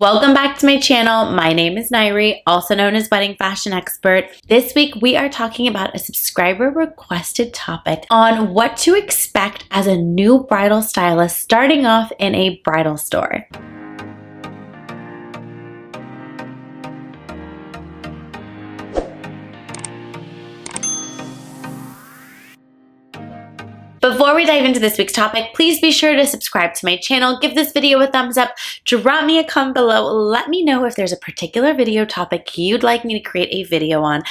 Welcome back to my channel. My name is Nayri, also known as Wedding Fashion Expert. This week we are talking about a subscriber requested topic on what to expect as a new bridal stylist starting off in a bridal store. Before we dive into this week's topic, please be sure to subscribe to my channel, give this video a thumbs up, drop me a comment below, let me know if there's a particular video topic you'd like me to create a video on.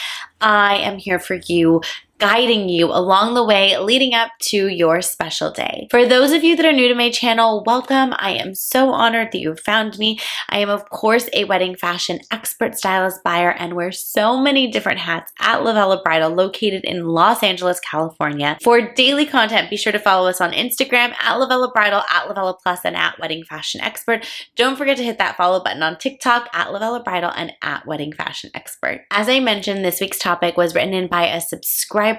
I am here for you, guiding you along the way leading up to your special day. For those of you that are new to my channel, welcome. I am so honored that you found me. I am, of course, a wedding fashion expert, stylist, buyer, and wear so many different hats at LOVELLA Bridal, located in Los Angeles, California. For daily content, be sure to follow us on Instagram at LOVELLA Bridal, at LOVELLA Plus, and at Wedding Fashion Expert. Don't forget to hit that follow button on TikTok at LOVELLA Bridal and at Wedding Fashion Expert. As I mentioned, this week's topic was written in by a subscriber.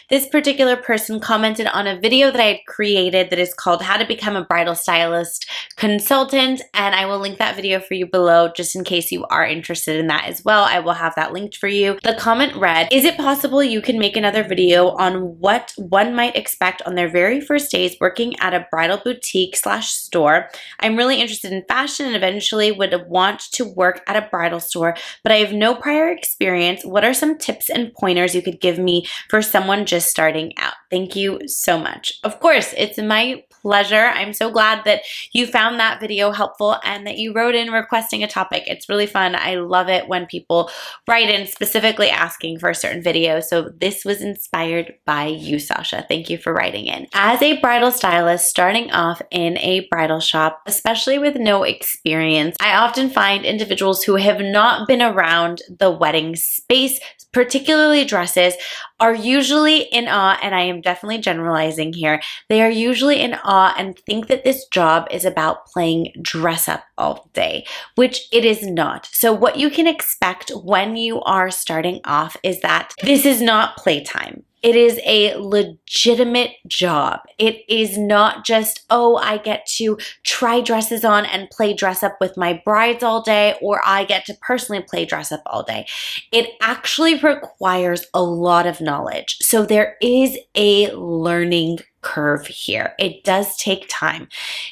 This particular person commented on a video that I had created that is called How to Become a Bridal Stylist Consultant, and I will link that video for you below just in case you are interested in that as well. I will have that linked for you. The comment read, "Is it possible you can make another video on what one might expect on their very first days working at a bridal boutique/store? I'm really interested in fashion and eventually would want to work at a bridal store, but I have no prior experience. What are some tips and pointers you could give me for someone just starting out? Thank you so much." Of course, it's my pleasure. I'm so glad that you found that video helpful and that you wrote in requesting a topic. It's really fun. I love it when people write in specifically asking for a certain video. So this was inspired by you, Sasha. Thank you for writing in. As a bridal stylist starting off in a bridal shop, especially with no experience, I often find individuals who have not been around the wedding space, particularly dresses, are usually in awe, and I am definitely generalizing here. They are usually in awe and think that this job is about playing dress up all day, which it is not. So what you can expect when you are starting off is that this is not playtime. It is a legitimate job. It is not just, oh, I get to try dresses on and play dress up with my brides all day, or I get to personally play dress up all day. It actually requires a lot of knowledge. So there is a learning curve here. It does take time.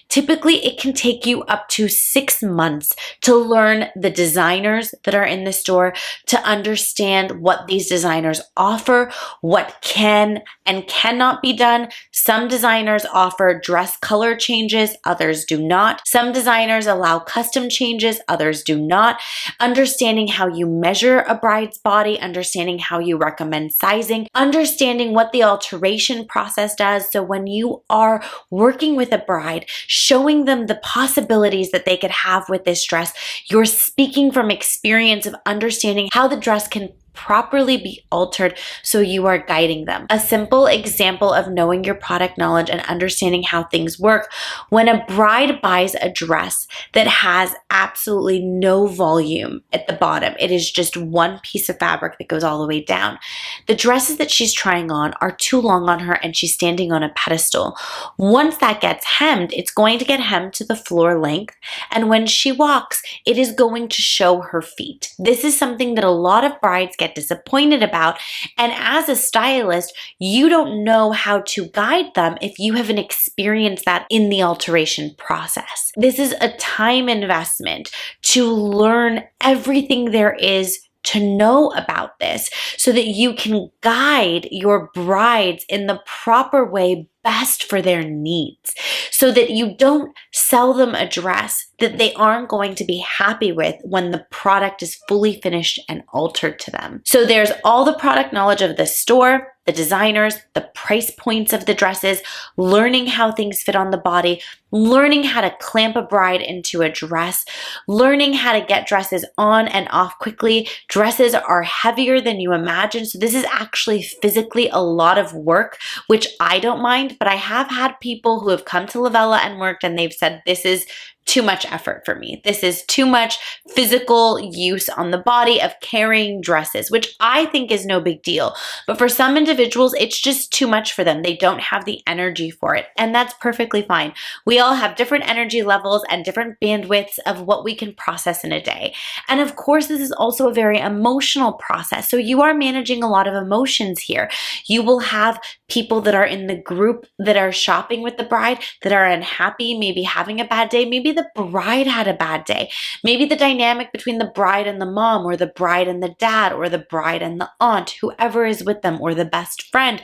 Typically, it can take you up to 6 months to learn the designers that are in the store, to understand what these designers offer, what can and cannot be done. Some designers offer dress color changes, others do not. Some designers allow custom changes, others do not. Understanding how you measure a bride's body, understanding how you recommend sizing, understanding what the alteration process does. So when you are working with a bride, showing them the possibilities that they could have with this dress, you're speaking from experience of understanding how the dress can properly be altered, so you are guiding them. A simple example of knowing your product knowledge and understanding how things work: when a bride buys a dress that has absolutely no volume at the bottom, it is just one piece of fabric that goes all the way down. The dresses that she's trying on are too long on her and she's standing on a pedestal. Once that gets hemmed, it's going to get hemmed to the floor length, and when she walks, it is going to show her feet. This is something that a lot of brides get disappointed about, and as a stylist, you don't know how to guide them if you haven't experienced that in the alteration process. This is a time investment to learn everything there is to know about this so that you can guide your brides in the proper way best for their needs, so that you don't sell them a dress that they aren't going to be happy with when the product is fully finished and altered to them. So there's all the product knowledge of the store, the designers, the price points of the dresses, learning how things fit on the body, learning how to clamp a bride into a dress, learning how to get dresses on and off quickly. Dresses are heavier than you imagine, so this is actually physically a lot of work, which I don't mind, but I have had people who have come to LOVELLA and worked and they've said this is too much effort for me. This is too much physical use on the body of carrying dresses, which I think is no big deal. But for some individuals, it's just too much for them. They don't have the energy for it, and that's perfectly fine. We all have different energy levels and different bandwidths of what we can process in a day. And of course, this is also a very emotional process. So you are managing a lot of emotions here. You will have people that are in the group that are shopping with the bride that are unhappy, maybe having a bad day. Maybe the bride had a bad day. Maybe the dynamic between the bride and the mom, or the bride and the dad, or the bride and the aunt, whoever is with them, or the best friend.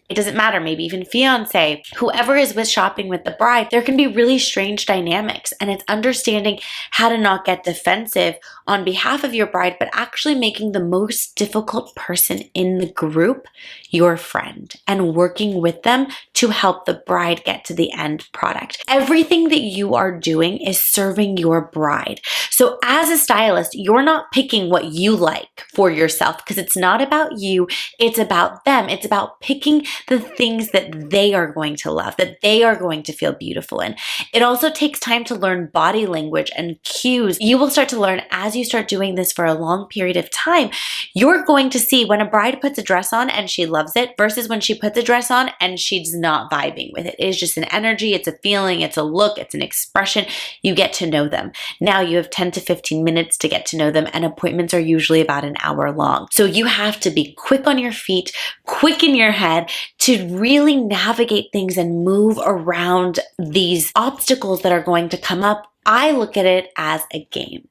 It doesn't matter, maybe even fiance, whoever is with shopping with the bride, there can be really strange dynamics, and it's understanding how to not get defensive on behalf of your bride, but actually making the most difficult person in the group your friend and working with them to help the bride get to the end product. Everything that you are doing is serving your bride. So as a stylist, you're not picking what you like for yourself, because it's not about you, it's about them. It's about picking the things that they are going to love, that they are going to feel beautiful in. It also takes time to learn body language and cues. You will start to learn as you start doing this for a long period of time. You're going to see when a bride puts a dress on and she loves it versus when she puts a dress on and she's not vibing with it. It is just an energy, it's a feeling, it's a look, it's an expression. You get to know them. Now you have 10 to 15 minutes to get to know them, and appointments are usually about an hour long. So you have to be quick on your feet, quick in your head, to really navigate things and move around these obstacles that are going to come up. I look at it as a game.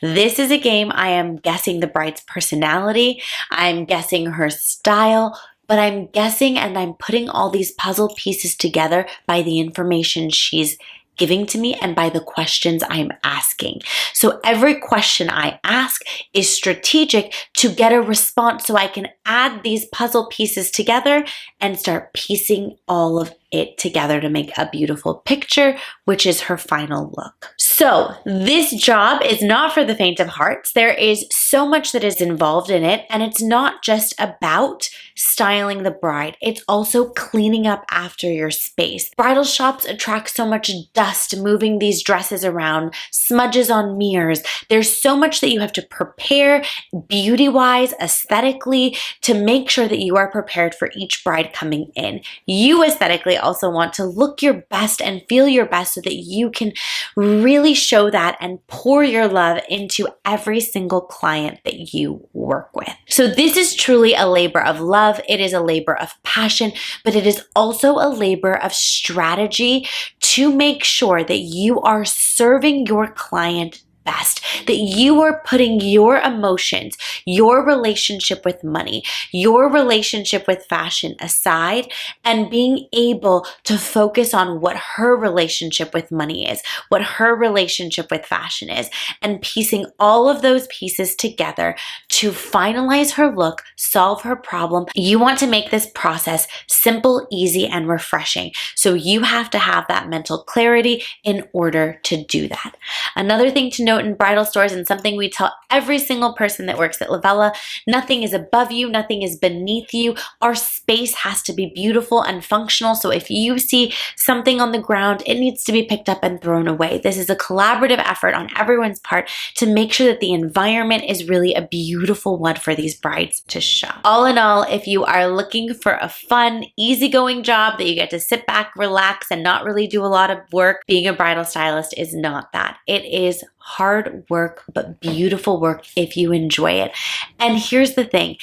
This is a game. I am guessing the bride's personality. I'm guessing her style, but I'm guessing and I'm putting all these puzzle pieces together by the information she's giving to me and by the questions I'm asking. So every question I ask is strategic to get a response, so I can add these puzzle pieces together and start piecing all of it together to make a beautiful picture, which is her final look. So this job is not for the faint of hearts. There is so much that is involved in it, and it's not just about styling the bride. It's also cleaning up after your space. Bridal shops attract so much dust, moving these dresses around, smudges on mirrors. There's so much that you have to prepare beauty-wise, aesthetically, to make sure that you are prepared for each bride coming in. You aesthetically also want to look your best and feel your best so that you can really show that and pour your love into every single client that you work with. So this is truly a labor of love. It is a labor of passion, but it is also a labor of strategy to make sure that you are serving your client best, that you are putting your emotions, your relationship with money, your relationship with fashion aside, and being able to focus on what her relationship with money is, what her relationship with fashion is, and piecing all of those pieces together to finalize her look, solve her problem. You want to make this process simple, easy, and refreshing. So you have to have that mental clarity in order to do that. Another thing to note in bridal stores, and something we tell every single person that works at Lovella, nothing is above you, nothing is beneath you. Our space has to be beautiful and functional. So if you see something on the ground, it needs to be picked up and thrown away. This is a collaborative effort on everyone's part to make sure that the environment is really a beautiful one for these brides to shop. All in all, if you are looking for a fun, easygoing job that you get to sit back, relax, and not really do a lot of work, being a bridal stylist is not that. It is hard work, but beautiful work if you enjoy it. And here's the thing,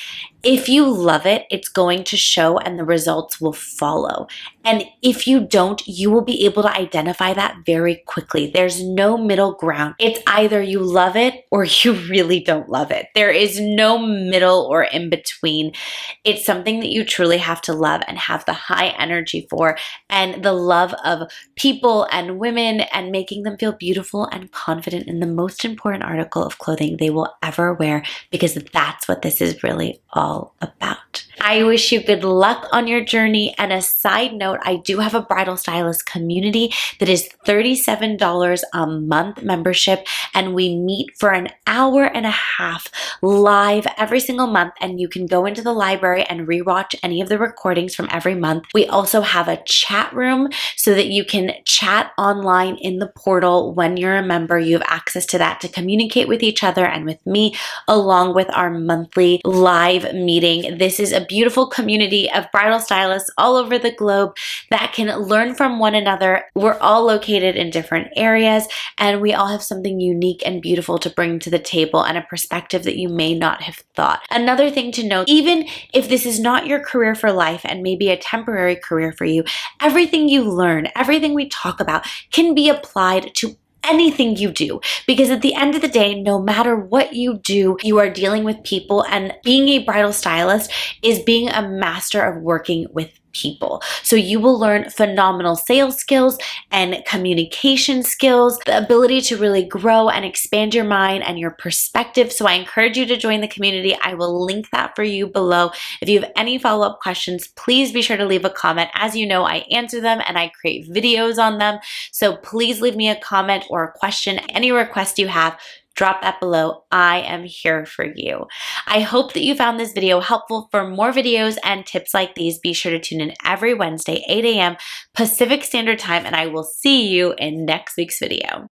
if you love it, it's going to show and the results will follow. And if you don't, you will be able to identify that very quickly. There's no middle ground. It's either you love it or you really don't love it. There is no middle or in between. It's something that you truly have to love and have the high energy for, and the love of people and women and making them feel beautiful and confident in the most important article of clothing they will ever wear, because that's what this is really all about. I wish you good luck on your journey. And a side note, I do have a bridal stylist community that is $37 a month membership, and we meet for an hour and a half live every single month, and you can go into the library and rewatch any of the recordings from every month. We also have a chat room so that you can chat online in the portal. When you're a member, you have access to that to communicate with each other and with me, along with our monthly live meeting. This is a beautiful community of bridal stylists all over the globe that can learn from one another. We're all located in different areas, and we all have something unique and beautiful to bring to the table and a perspective that you may not have thought. Another thing to note, even if this is not your career for life and maybe a temporary career for you, everything you learn, everything we talk about can be applied to anything you do, because at the end of the day, no matter what you do, you are dealing with people, and being a bridal stylist is being a master of working with people. So you will learn phenomenal sales skills and communication skills, the ability to really grow and expand your mind and your perspective. So I encourage you to join the community. I will link that for you below. If you have any follow-up questions, please be sure to leave a comment. As you know, I answer them and I create videos on them. So please leave me a comment or a question, any request you have. Drop that below. I am here for you. I hope that you found this video helpful. For more videos and tips like these, be sure to tune in every Wednesday, 8 a.m. Pacific Standard Time, and I will see you in next week's video.